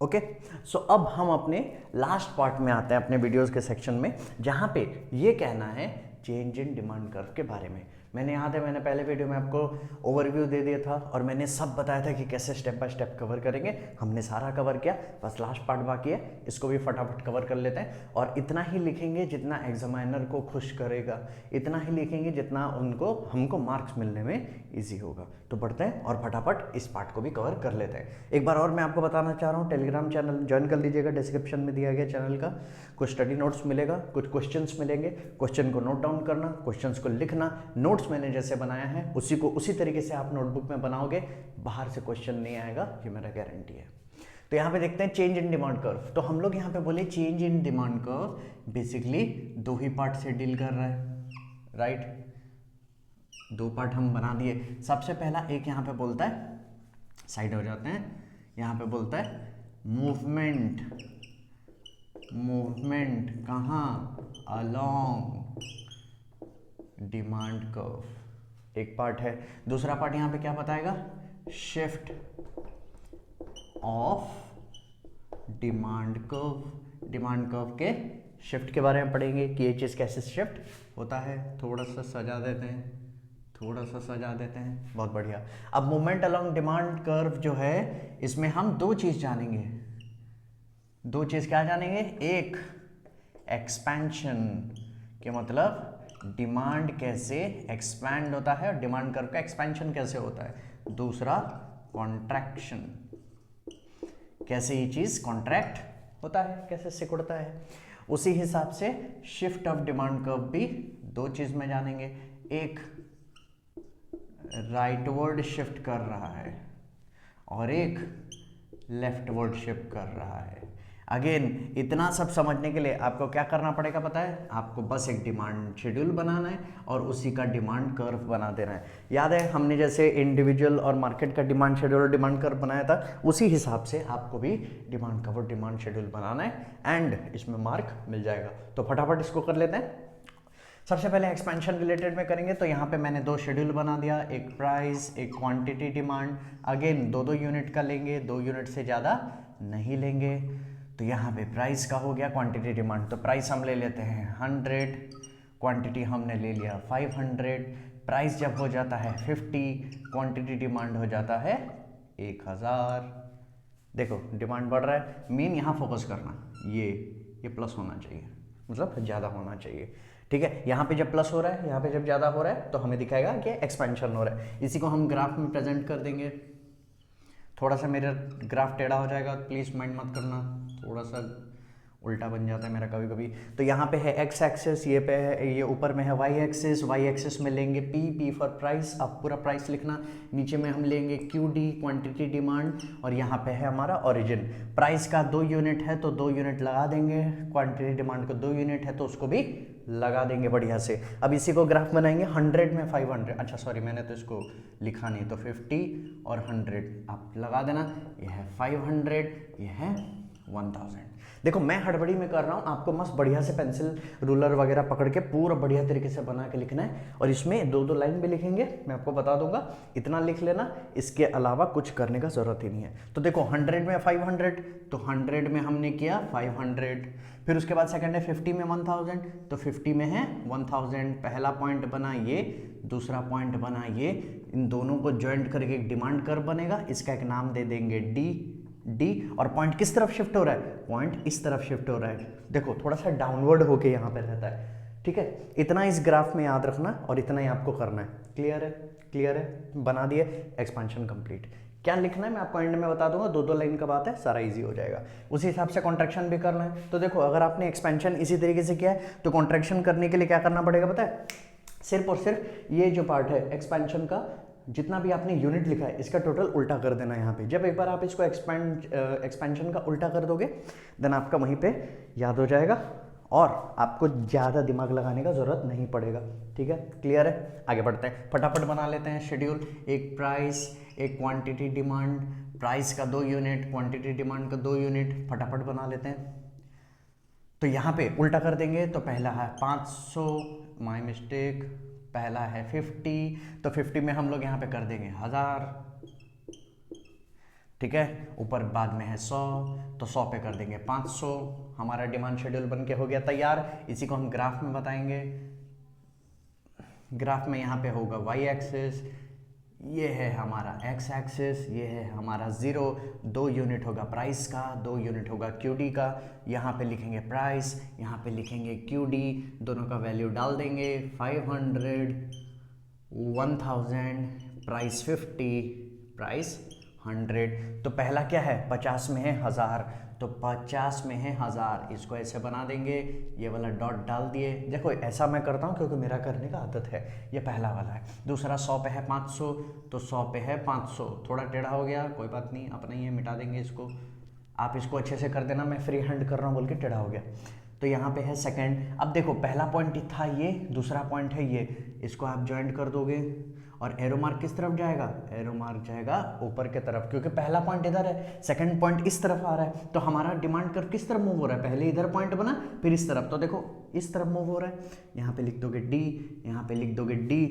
Okay, सो अब हम अपने लास्ट पार्ट में आते हैं अपने वीडियोस के सेक्शन में, जहाँ पे ये कहना है चेंज इन डिमांड कर्व के बारे में। मैंने याद है मैंने पहले वीडियो में आपको ओवरव्यू दे दिया था और मैंने सब बताया था कि कैसे स्टेप बाय स्टेप कवर करेंगे। हमने सारा कवर किया, बस लास्ट पार्ट बाकी है, इसको भी फटाफट कवर कर लेते हैं। और इतना ही लिखेंगे जितना एग्जामिनर को खुश करेगा, इतना ही लिखेंगे जितना हमको मार्क्स मिलने में ईजी होगा। तो बढ़ते हैं और फटाफट इस पार्ट को भी कवर कर लेते हैं। एक बार और मैं आपको बताना चाह रहा हूँ, टेलीग्राम चैनल ज्वाइन कर लीजिएगा, डिस्क्रिप्शन में दिया गया चैनल का। कुछ स्टडी नोट्स मिलेगा, कुछ क्वेश्चंस मिलेंगे, क्वेश्चन को नोट डाउन करना, क्वेश्चंस को लिखना। नोट्स मैंने जैसे बनाया है उसी तरीके से आप नोटबुक में बनाओगे, बाहर से क्वेश्चन नहीं आएगा, ये मेरा गारंटी है। तो यहाँ पे देखते हैं चेंज इन डिमांड कर्व। तो हम लोग यहाँ पे बोले change in demand curve basically दो ही पार्ट से डील कर रहा है, राइट। दो पार्ट हम बना दिए। सबसे पहला एक यहाँ पे बोलता है, साइड हो जाते हैं, यहाँ पे बोलता है मूवमेंट कहाँ, अलोंग डिमांड कर्व, एक पार्ट है। दूसरा पार्ट यहाँ पे क्या बताएगा, shift of demand curve. Demand curve के शिफ्ट के बारे में पढ़ेंगे कि ये चीज़ कैसे शिफ्ट होता है। थोड़ा सा सजा देते हैं, बहुत बढ़िया। अब मूवमेंट अलोंग डिमांड कर्व जो है, इसमें हम दो चीज़ जानेंगे। दो चीज़ क्या जानेंगे, एक एक्सपेंशन के मतलब डिमांड कैसे एक्सपैंड होता है और डिमांड कर्व का एक्सपेंशन कैसे होता है। दूसरा कॉन्ट्रैक्शन, कैसे ये चीज़ कॉन्ट्रैक्ट होता है, कैसे सिकुड़ता है। उसी हिसाब से शिफ्ट ऑफ डिमांड कर्व भी दो चीज़ में जानेंगे, एक राइटवर्ड शिफ्ट कर रहा है और एक लेफ्टवर्ड शिफ्ट कर रहा है। अगेन इतना सब समझने के लिए आपको क्या करना पड़ेगा पता है, आपको बस एक डिमांड शेड्यूल बनाना है और उसी का डिमांड कर्व बना देना है। याद है हमने जैसे इंडिविजुअल और मार्केट का डिमांड शेड्यूल और डिमांड कर्व बनाया था, उसी हिसाब से आपको भी डिमांड कर्व और डिमांड शेड्यूल बनाना है एंड इसमें मार्क मिल जाएगा। तो फटाफट इसको कर लेते हैं। सबसे पहले एक्सपेंशन रिलेटेड में करेंगे, तो यहाँ पे मैंने दो शेड्यूल बना दिया, एक प्राइस, एक क्वांटिटी डिमांड। अगेन दो यूनिट का लेंगे, 2 यूनिट से ज़्यादा नहीं लेंगे। तो यहाँ पे प्राइस का हो गया, क्वांटिटी डिमांड, तो प्राइस हम ले लेते हैं 100, क्वांटिटी हमने ले लिया 500। प्राइस जब हो जाता है 50, क्वांटिटी डिमांड हो जाता है 1000। देखो डिमांड बढ़ रहा है, मेन यहाँ फोकस करना, ये प्लस होना चाहिए, मतलब ज़्यादा होना चाहिए, ठीक है। यहाँ पे जब प्लस हो रहा है, यहाँ पे जब ज़्यादा हो रहा है तो हमें दिखाएगा कि एक्सपेंशन हो रहा है। इसी को हम ग्राफ में प्रेजेंट कर देंगे। थोड़ा सा मेरा ग्राफ टेढ़ा हो जाएगा, प्लीज़ माइंड मत करना, थोड़ा सा उल्टा बन जाता है मेरा कभी कभी। तो यहाँ पे है एक्स एक्सिस, ये पे है, ये ऊपर में है वाई एक्सिस में लेंगे पी फॉर प्राइस, अब पूरा प्राइस लिखना। नीचे में हम लेंगे क्यू डी, क्वांटिटी डिमांड, और यहाँ पे है हमारा ओरिजिन। प्राइस का 2 यूनिट है तो 2 यूनिट लगा देंगे, क्वांटिटी डिमांड का 2 यूनिट है तो उसको भी लगा देंगे बढ़िया से। अब इसी को ग्राफ बनाएंगे 100 में 500, अच्छा सॉरी मैंने तो इसको लिखा नहीं, तो 50 और 100 आप लगा देना। ये है 500, ये है 1000। देखो मैं हड़बड़ी में कर रहा हूँ, आपको मस्त बढ़िया से पेंसिल रूलर वगैरह पकड़ के पूरा बढ़िया तरीके से बना के लिखना है, और इसमें 2 लाइन भी लिखेंगे, मैं आपको बता दूंगा, इतना लिख लेना, इसके अलावा कुछ करने का ज़रूरत ही नहीं है। तो देखो 100 में 500, तो 100 में हमने किया 500, फिर उसके बाद सेकंड है 50 में 1000, तो 50 में है 1000। पहला पॉइंट बना ये, दूसरा पॉइंट बना ये, इन दोनों को ज्वाइंट करके एक डिमांड कर्व बनेगा, इसका एक नाम दे देंगे डी। और पॉइंट किस तरफ शिफ्ट हो रहा है, पॉइंट इस तरफ शिफ्ट हो रहा है, देखो थोड़ा सा डाउनवर्ड होके यहाँ पे रहता है, ठीक है। इतना इस ग्राफ में याद रखना और इतना ही आपको करना है। क्लियर है, बना दिए, एक्सपेंशन कंप्लीट। क्या लिखना है मैं आपको एंड में बता दूंगा, 2 लाइन का बात है, सारा इजी हो जाएगा। उसी हिसाब से कॉन्ट्रैक्शन भी करना है। तो देखो अगर आपने एक्सपेंशन इसी तरीके से किया है तो कॉन्ट्रैक्शन करने के लिए क्या करना पड़ेगा पता है, सिर्फ और सिर्फ ये जो पार्ट है एक्सपेंशन का, जितना भी आपने यूनिट लिखा है इसका टोटल उल्टा कर देना यहाँ पे। जब एक बार आप इसको एक्सपेंशन का उल्टा कर दोगे देन आपका वहीं पे याद हो जाएगा और आपको ज़्यादा दिमाग लगाने का ज़रूरत नहीं पड़ेगा, ठीक है। क्लियर है, आगे बढ़ते हैं, फटाफट बना लेते हैं शेड्यूल। एक प्राइस, एक क्वांटिटी डिमांड, प्राइस का 2 यूनिट, क्वांटिटी डिमांड का 2 यूनिट, फटाफट बना लेते हैं। तो यहाँ पे उल्टा कर देंगे, तो पहला है 500, माय मिस्टेक, पहला है 50, तो 50 में हम लोग यहाँ पे कर देंगे 1000, ठीक है। ऊपर बाद में है 100, तो 100 पे कर देंगे 500, हमारा डिमांड शेड्यूल बन के हो गया तैयार। इसी को हम ग्राफ में बताएंगे। ग्राफ में यहाँ पे होगा वाई एक्सिस, ये है हमारा एक्स एक्सिस, ये है हमारा 0, 2 यूनिट होगा प्राइस का, 2 यूनिट होगा क्यूडी का। यहाँ पे लिखेंगे प्राइस, यहाँ पे लिखेंगे क्यूडी, दोनों का वैल्यू डाल देंगे 500, 1000, प्राइस 50, प्राइस 100। तो पहला क्या है, 50 में है 1000, तो 50 में है 1000, इसको ऐसे बना देंगे, ये वाला डॉट डाल दिए। देखो ऐसा मैं करता हूँ क्योंकि मेरा करने का आदत है। ये पहला वाला है। दूसरा 100 पे है 500, तो 100 पे है 500, थोड़ा टेढ़ा हो गया, कोई बात नहीं, अपना ही है, मिटा देंगे इसको। आप इसको अच्छे से कर देना, मैं फ्री हैंड कर रहा हूँ बोल के टेढ़ा हो गया। तो यहाँ पे है सेकंड। अब देखो पहला पॉइंट था ये, दूसरा पॉइंट है ये, इसको आप ज्वाइंट कर दोगे और एरो मार्क किस तरफ जाएगा, एरो मार्क जाएगा ऊपर के तरफ, क्योंकि पहला पॉइंट इधर है, सेकंड पॉइंट इस तरफ आ रहा है। तो हमारा डिमांड कर्व किस तरफ मूव हो रहा है, पहले इधर पॉइंट बना फिर इस तरफ, तो देखो इस तरफ मूव हो रहा है। यहाँ पे लिख दोगे डी, यहाँ पे लिख दोगे डी,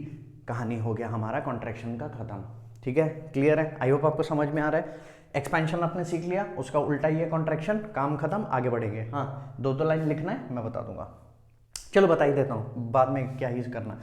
कहानी हो गया हमारा कॉन्ट्रैक्शन का खत्म। ठीक है, क्लियर है, आई होप आपको समझ में आ रहा है। एक्सपेंशन आपने सीख लिया, उसका उल्टा ही है कॉन्ट्रैक्शन, काम खत्म, आगे बढ़ेंगे। हाँ, 2 लाइन लिखना है, मैं बता दूंगा। चलो बता ही देता हूँ, बाद में क्या ही करना।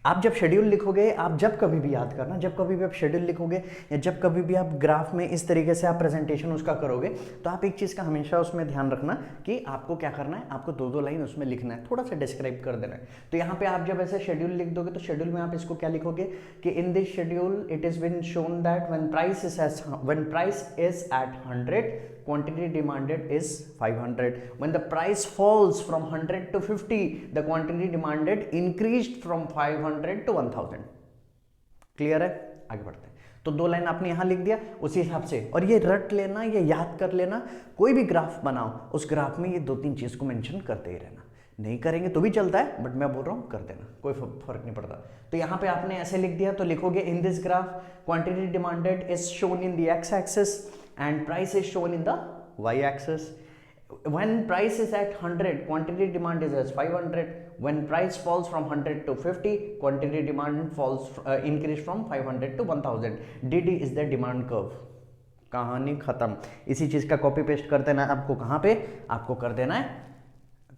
आप जब शेड्यूल लिखोगे, आप जब कभी भी याद करना, जब कभी भी आप शेड्यूल लिखोगे या जब कभी भी आप ग्राफ में इस तरीके से आप प्रेजेंटेशन उसका करोगे, तो आप एक चीज़ का हमेशा उसमें ध्यान रखना कि आपको क्या करना है, आपको 2 लाइन उसमें लिखना है, थोड़ा सा डिस्क्राइब कर देना है। तो यहाँ पे आप जब ऐसे शेड्यूल लिख दोगे तो शेड्यूल में आप इसको क्या लिखोगे कि in this schedule it is been shown that when price is at 100, quantity demanded is 500. When the price falls from 100 to 50, the quantity demanded increased from 500 to 1000. Clear है, आगे बढ़ते हैं। तो 2 लाइन आपने यहां लिख दिया उसी हिसाब से, और ये रट लेना, ये याद कर लेना। कोई भी ग्राफ बनाओ, उस ग्राफ में ये 2-3 चीज को मेंशन करते ही रहना। नहीं करेंगे तो भी चलता है, बट मैं बोल रहा हूं कर देना, कोई फर्क नहीं पड़ता। तो यहां पे आपने ऐसे लिख दिया, तो लिखोगे in this graph quantity demanded is shown in the x axis and price is shown in the y-axis. When price is at 100, quantity demand is as 500. When price falls from 100 to 50, quantity demand increase from 500 to 1000. dd is the demand curve. कहानी खत्म। इसी चीज का copy paste कर देना है आपको। कहाँ पे आपको कर देना है,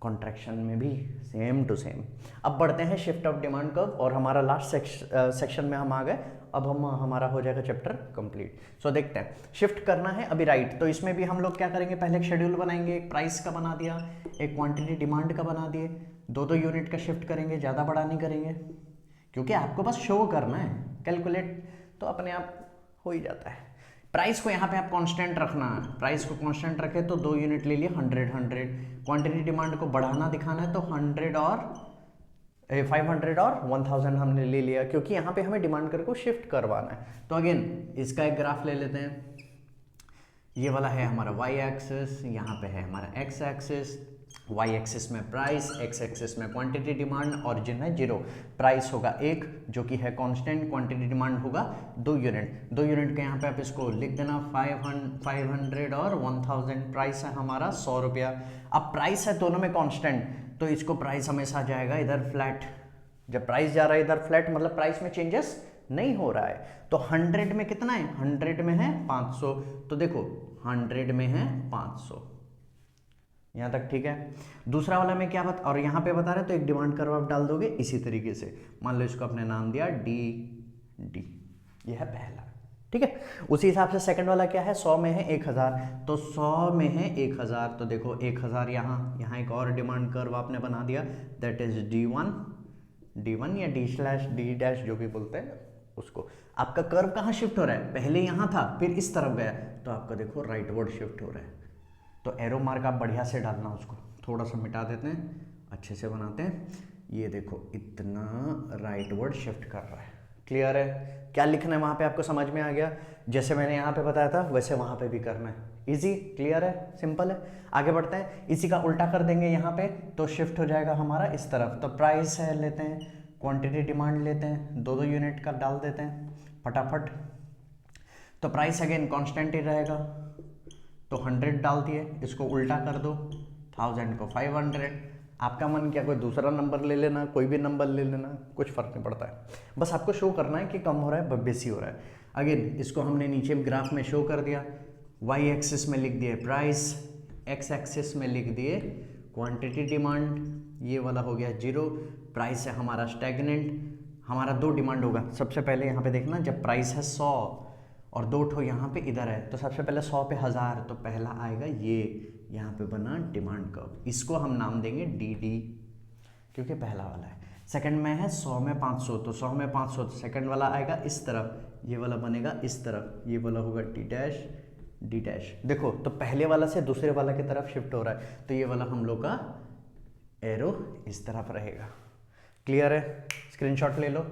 कॉन्ट्रैक्शन में भी सेम टू सेम। अब बढ़ते हैं शिफ्ट ऑफ डिमांड कर्व, और हमारा लास्ट सेक्शन में हम आ गए। अब हमारा हो जाएगा चैप्टर कंप्लीट। सो देखते हैं, शिफ्ट करना है अभी राइट। तो इसमें भी हम लोग क्या करेंगे, पहले एक शेड्यूल बनाएंगे, एक प्राइस का बना दिया, एक क्वांटिटी डिमांड का बना दिए, 2-2 यूनिट का शिफ्ट करेंगे, ज़्यादा बड़ा नहीं करेंगे, क्योंकि आपको बस शो करना है, कैलकुलेट तो अपने आप हो ही जाता है। प्राइस को यहाँ पे आप कांस्टेंट रखना है, प्राइस को कांस्टेंट रखे तो 2 यूनिट ले लिए 100। क्वांटिटी डिमांड को बढ़ाना दिखाना है तो 100 और 500 और 1000 हमने ले लिया, क्योंकि यहाँ पे हमें डिमांड कर को शिफ्ट करवाना है। तो अगेन इसका एक ग्राफ ले लेते हैं। ये वाला है हमारा वाई एक्सिस, यहाँ पे है हमारा एक्स एक्सिस। वाई एक्सिस में प्राइस, एक्स एक्सिस में क्वांटिटी डिमांड, ओरिजिन है 0, प्राइस होगा 1 जो कि है कांस्टेंट, क्वांटिटी डिमांड होगा 2 यूनिट। 2 यूनिट के यहाँ पे आप इसको लिख देना 500 और 1000। प्राइस है हमारा 100 रुपया। अब प्राइस है दोनों में कांस्टेंट, तो इसको प्राइस हमेशा जाएगा इधर फ्लैट। जब प्राइस जा रहा है इधर फ्लैट, मतलब प्राइस में चेंजेस नहीं हो रहा है। तो 100 में कितना है, 100 में है 500, तो देखो 100 में है 500, यहाँ तक ठीक है। दूसरा वाला में क्या और यहाँ पे बता रहे तो एक डिमांड कर्व आप डाल दोगे इसी तरीके से। मान लो इसको अपने नाम दिया डी डी, ये है पहला, ठीक है। उसी हिसाब से सेकंड वाला क्या है, 100 में है 1000, तो 100 में है 1000, तो देखो 1000 यहाँ एक और डिमांड कर्व आपने बना दिया, दैट इज D1 या D/D' जो भी बोलते हैं उसको। आपका कर्व कहाँ शिफ्ट हो रहा है, पहले यहाँ था फिर इस तरफ गया, तो आपका देखो राइटवर्ड शिफ्ट हो रहा है। तो एरो मार्क आप बढ़िया से डालना, उसको थोड़ा सा मिटा देते हैं, अच्छे से बनाते हैं। ये देखो इतना राइटवर्ड शिफ्ट कर रहा है, क्लियर है। क्या लिखना है वहाँ पे आपको समझ में आ गया, जैसे मैंने यहाँ पे बताया था वैसे वहाँ पे भी करना है। इजी, क्लियर है, सिंपल है। आगे बढ़ते हैं, इसी का उल्टा कर देंगे यहाँ पे, तो शिफ्ट हो जाएगा हमारा इस तरफ। तो प्राइस है लेते हैं, क्वांटिटी डिमांड लेते हैं, 2-2 यूनिट का डाल देते हैं फटाफट। तो प्राइस अगेन कांस्टेंट ही रहेगा, तो 100 डाल दिए, इसको उल्टा कर दो, 1000 को 500। आपका मन क्या, कोई दूसरा नंबर ले लेना, कोई भी नंबर ले लेना, कुछ फर्क नहीं पड़ता है, बस आपको शो करना है कि कम हो रहा है बेसी हो रहा है। अगेन इसको हमने नीचे ग्राफ में शो कर दिया, वाई एक्सिस में लिख दिए प्राइस, एक्स एक्सिस में लिख दिए क्वांटिटी डिमांड, ये वाला हो गया 0, प्राइस है हमारा स्टैग्नेंट। हमारा 2 डिमांड होगा। सबसे पहले यहाँ पे देखना, जब प्राइस है 100 और 2 ठो यहाँ पे इधर है, तो सबसे पहले 100 पे 1000, तो पहला आएगा ये, यहाँ पे बना डिमांड कर्व, इसको हम नाम देंगे डी डी, क्योंकि पहला वाला है। सेकंड में है 100 में 500, तो 100 में 500, तो सेकंड वाला आएगा इस तरफ, ये वाला बनेगा इस तरफ, ये वाला होगा डी डैश डी डैश। देखो तो पहले वाला से दूसरे वाला की तरफ शिफ्ट हो रहा है, तो ये वाला हम लोग का एरो इस तरफ रहेगा। क्लियर है? स्क्रीनशॉट ले लो।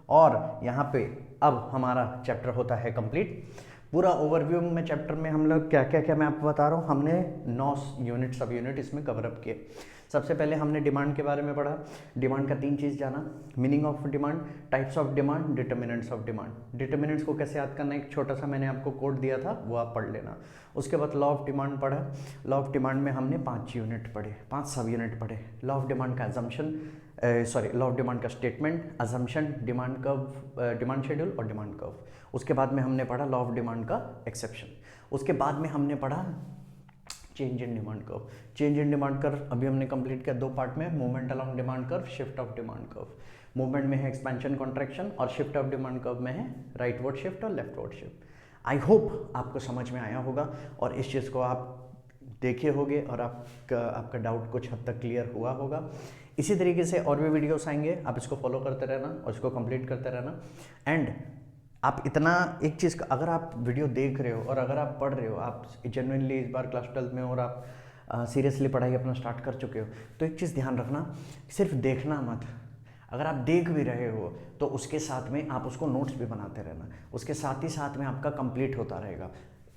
और यहाँ पे अब हमारा चैप्टर होता है कंप्लीट। पूरा ओवरव्यू में चैप्टर में हम लोग क्या क्या क्या मैं आपको बता रहा हूँ, हमने 9 यूनिट सब यूनिट इसमें कवर अप किए। सबसे पहले हमने डिमांड के बारे में पढ़ा। डिमांड का 3 चीज़ जाना, meaning of demand, types of demand, determinants of demand. Determinants को कैसे याद करना, एक छोटा सा मैंने आपको कोड दिया था, वो आप पढ़ लेना। उसके बाद लॉ ऑफ डिमांड पढ़ा। लॉ ऑफ डिमांड में हमने 5 यूनिट पढ़े, 5 सब यूनिट पढ़े। लॉ ऑफ डिमांड का अजम्पशन, लॉ ऑफ डिमांड का statement, assumption, demand curve, demand schedule और डिमांड कर्व। उसके बाद में हमने पढ़ा लॉ ऑफ डिमांड का एक्सेप्शन। उसके बाद में हमने पढ़ा change in demand curve. Change in demand curve अभी हमने कंप्लीट किया 2 पार्ट में, movement along demand curve, shift of demand curve. Movement में है एक्सपेंशन कॉन्ट्रैक्शन और शिफ्ट ऑफ डिमांड कर्व में है राइटवर्ड शिफ्ट और लेफ्टवर्ड शिफ्ट। आई होप आपको समझ में आया होगा और इस चीज़ को आप देखे होंगे और आपका डाउट कुछ हद तक क्लियर हुआ होगा। इसी तरीके से और भी वीडियोस आएंगे, आप इसको फॉलो करते रहना और इसको कंप्लीट करते रहना। एंड आप इतना एक चीज़ का, अगर आप वीडियो देख रहे हो और अगर आप पढ़ रहे हो, आप जेन्युइनली इस बार क्लास 12 में और आप सीरियसली पढ़ाई अपना स्टार्ट कर चुके हो, तो एक चीज़ ध्यान रखना, सिर्फ देखना मत। अगर आप देख भी रहे हो तो उसके साथ में आप उसको नोट्स भी बनाते रहना, उसके साथ ही साथ में आपका कंप्लीट होता रहेगा।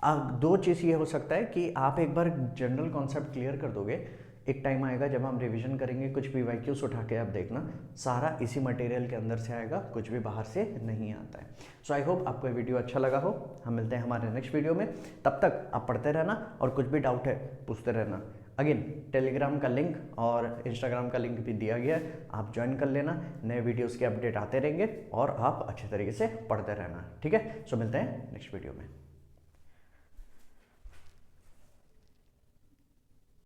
अब 2 चीज़ ये हो सकता है कि आप एक बार जनरल कॉन्सेप्ट क्लियर कर दोगे, एक टाइम आएगा जब हम रिवीजन करेंगे, कुछ भी वाक्यूज उठा के आप देखना, सारा इसी मटेरियल के अंदर से आएगा, कुछ भी बाहर से नहीं आता है। सो आई होप आपको ये वीडियो अच्छा लगा हो। हम मिलते हैं हमारे नेक्स्ट वीडियो में, तब तक आप पढ़ते रहना और कुछ भी डाउट है पूछते रहना। अगेन टेलीग्राम का लिंक और इंस्टाग्राम का लिंक भी दिया गया है, आप ज्वाइन कर लेना। नए वीडियोज़ के अपडेट आते रहेंगे और आप अच्छे तरीके से पढ़ते रहना। ठीक है? सो मिलते हैं नेक्स्ट वीडियो में।